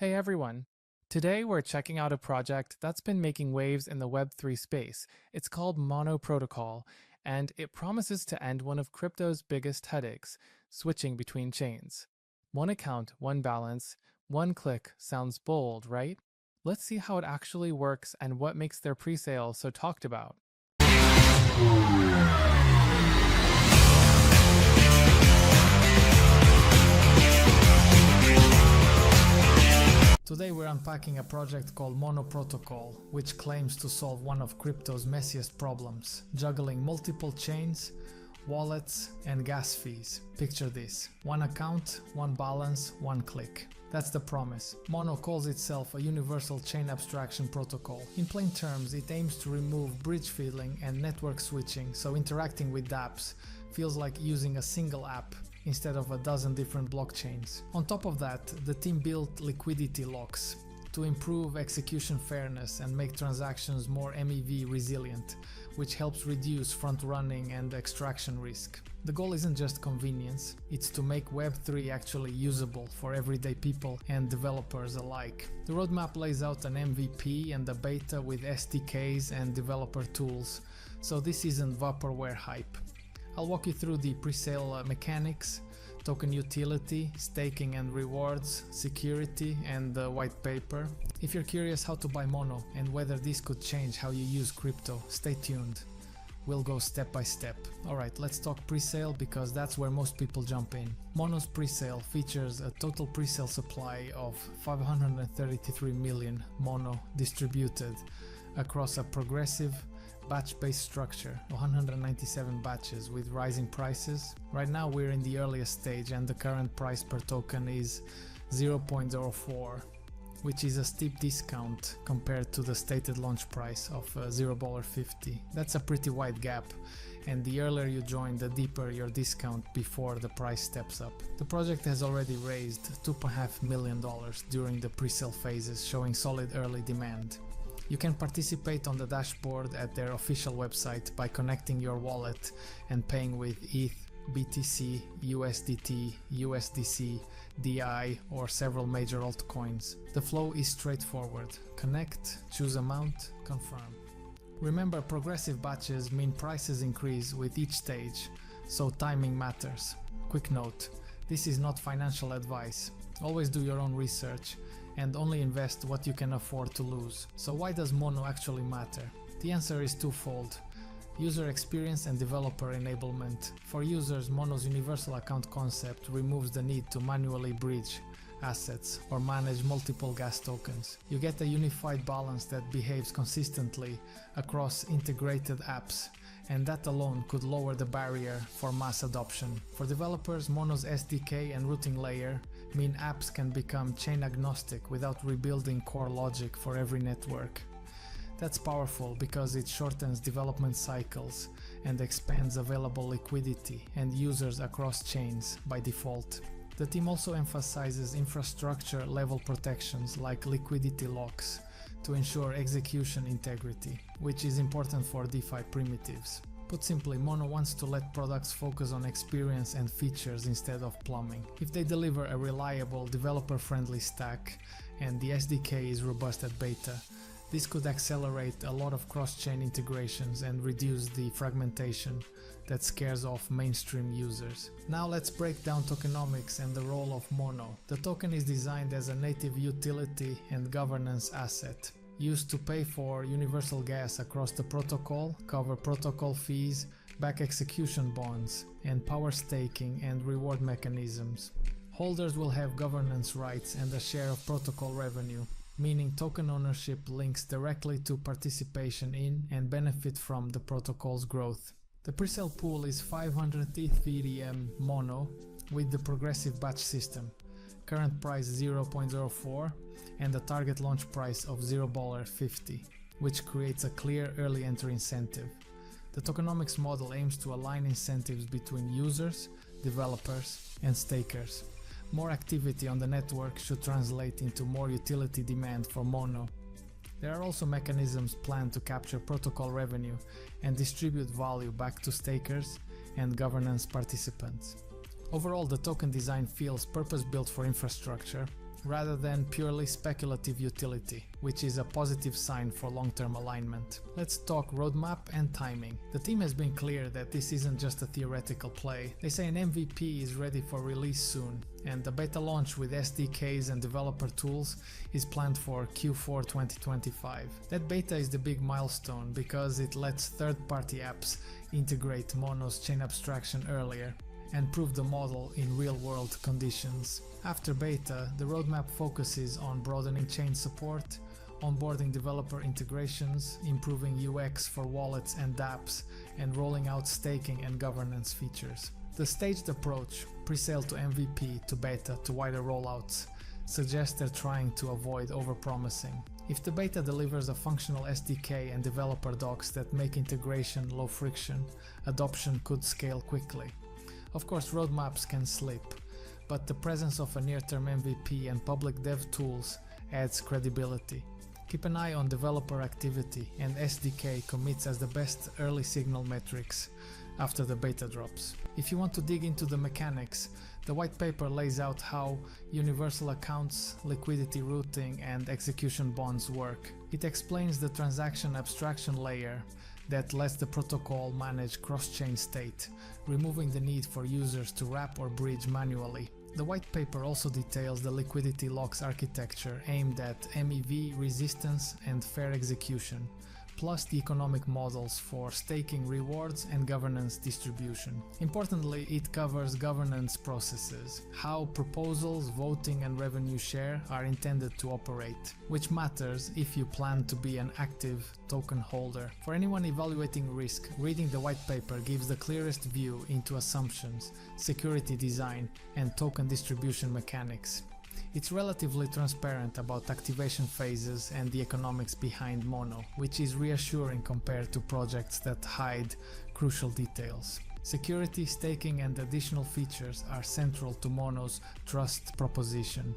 Hey everyone! Today we're checking out a project that's been making waves in the Web3 space. It's called Mono Protocol, and it promises to end one of crypto's biggest headaches, switching between chains. One account, one balance, one click sounds bold, right? Let's see how it actually works and what makes their presale so talked about. Today we're unpacking a project called Mono Protocol, which claims to solve one of crypto's messiest problems, juggling multiple chains, wallets, and gas fees. Picture this: one account, one balance, one click. That's the promise. Mono calls itself a universal chain abstraction protocol. In plain terms, it aims to remove bridge fiddling and network switching, so interacting with dApps feels like using a single app instead of a dozen different blockchains. On top of that, the team built liquidity locks to improve execution fairness and make transactions more MEV resilient, which helps reduce front-running and extraction risk. The goal isn't just convenience, it's to make Web3 actually usable for everyday people and developers alike. The roadmap lays out an MVP and a beta with SDKs and developer tools, so this isn't vaporware hype. I'll walk you through the presale mechanics, token utility, staking and rewards, security, and the white paper. If you're curious how to buy Mono and whether this could change how you use crypto, stay tuned. We'll go step by step. Alright, let's talk presale because that's where most people jump in. Mono's presale features a total presale supply of 533 million Mono distributed across a progressive batch-based structure, 197 batches with rising prices. Right now we're in the earliest stage and the current price per token is 0.04, which is a steep discount compared to the stated launch price of $0.50. That's a pretty wide gap, and the earlier you join, the deeper your discount before the price steps up. The project has already raised $2.5 million during the pre-sale phases, showing solid early demand. You can participate on the dashboard at their official website by connecting your wallet and paying with ETH, BTC, USDT, USDC, DI, or several major altcoins. The flow is straightforward. Connect, choose amount, confirm. Remember, progressive batches mean prices increase with each stage, so timing matters. Quick note, this is not financial advice. Always do your own research and only invest what you can afford to lose. So why does Mono actually matter? The answer is twofold: user experience and developer enablement. For users, Mono's universal account concept removes the need to manually bridge assets or manage multiple gas tokens. You get a unified balance that behaves consistently across integrated apps, and that alone could lower the barrier for mass adoption. For developers, Mono's SDK and routing layer mean apps can become chain agnostic without rebuilding core logic for every network. That's powerful because it shortens development cycles and expands available liquidity and users across chains by default. The team also emphasizes infrastructure level protections like liquidity locks to ensure execution integrity, which is important for DeFi primitives. Put simply, Mono wants to let products focus on experience and features instead of plumbing. If they deliver a reliable, developer-friendly stack and the SDK is robust at beta, this could accelerate a lot of cross-chain integrations and reduce the fragmentation that scares off mainstream users. Now let's break down tokenomics and the role of Mono. The token is designed as a native utility and governance asset, used to pay for universal gas across the protocol, cover protocol fees, back execution bonds, and power staking and reward mechanisms. Holders will have governance rights and a share of protocol revenue, meaning token ownership links directly to participation in and benefit from the protocol's growth. The presale pool is 500 Ethereum Mono with the progressive batch system. Current price 0.04 and a target launch price of $0.50, which creates a clear early entry incentive. The tokenomics model aims to align incentives between users, developers, and stakers. More activity on the network should translate into more utility demand for Mono. There are also mechanisms planned to capture protocol revenue and distribute value back to stakers and governance participants. Overall, the token design feels purpose-built for infrastructure, rather than purely speculative utility, which is a positive sign for long-term alignment. Let's talk roadmap and timing. The team has been clear that this isn't just a theoretical play. They say an MVP is ready for release soon, and the beta launch with SDKs and developer tools is planned for Q4 2025. That beta is the big milestone because it lets third-party apps integrate Mono's chain abstraction earlier and prove the model in real-world conditions. After beta, the roadmap focuses on broadening chain support, onboarding developer integrations, improving UX for wallets and dApps, and rolling out staking and governance features. The staged approach, presale to MVP to beta to wider rollouts, suggests they're trying to avoid overpromising. If the beta delivers a functional SDK and developer docs that make integration low friction, adoption could scale quickly. Of course, roadmaps can slip, but the presence of a near-term MVP and public dev tools adds credibility. Keep an eye on developer activity and SDK commits as the best early signal metrics after the beta drops. If you want to dig into the mechanics, the white paper lays out how universal accounts, liquidity routing, and execution bonds work. It explains the transaction abstraction layer that lets the protocol manage cross-chain state, removing the need for users to wrap or bridge manually. The white paper also details the liquidity locks architecture aimed at MEV resistance and fair execution, plus the economic models for staking rewards and governance distribution. Importantly, it covers governance processes, how proposals, voting and revenue share are intended to operate, which matters if you plan to be an active token holder. For anyone evaluating risk, reading the white paper gives the clearest view into assumptions, security design and token distribution mechanics. It's relatively transparent about activation phases and the economics behind Mono, which is reassuring compared to projects that hide crucial details. Security, staking and additional features are central to Mono's trust proposition.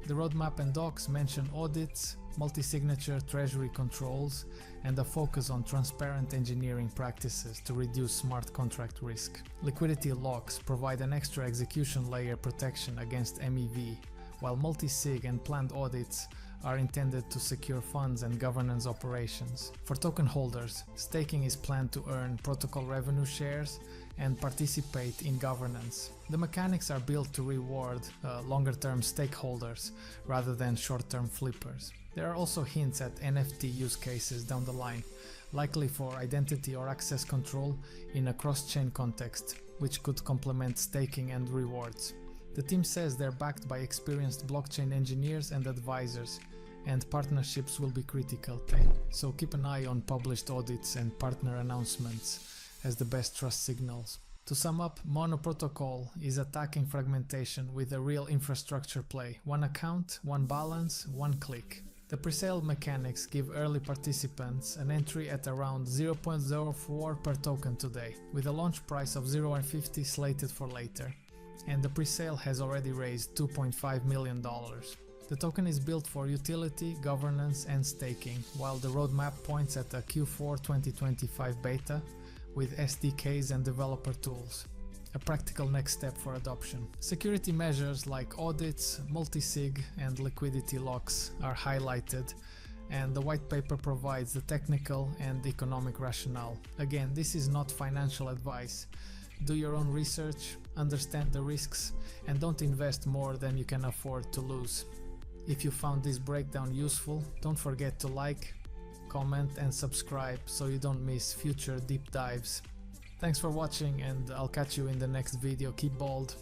The roadmap and docs mention audits, multi-signature treasury controls, and a focus on transparent engineering practices to reduce smart contract risk. Liquidity locks provide an extra execution layer protection against MEV, while multi-sig and planned audits are intended to secure funds and governance operations. For token holders, staking is planned to earn protocol revenue shares and participate in governance. The mechanics are built to reward longer-term stakeholders rather than short-term flippers. There are also hints at NFT use cases down the line, likely for identity or access control in a cross-chain context, which could complement staking and rewards. The team says they're backed by experienced blockchain engineers and advisors, and partnerships will be critical, so keep an eye on published audits and partner announcements as the best trust signals. To sum up, Mono Protocol is attacking fragmentation with a real infrastructure play: one account, one balance, one click. The presale mechanics give early participants an entry at around 0.04 per token today, with a launch price of 0.50 slated for later. And the presale has already raised $2.5 million. The token is built for utility, governance and staking, while the roadmap points at a Q4 2025 beta with SDKs and developer tools, a practical next step for adoption. Security measures like audits, multi-sig and liquidity locks are highlighted, and the white paper provides the technical and economic rationale. Again, this is not financial advice. Do your own research, understand the risks, and don't invest more than you can afford to lose. If you found this breakdown useful, don't forget to like, comment and subscribe so you don't miss future deep dives. Thanks for watching, and I'll catch you in the next video. Keep bold.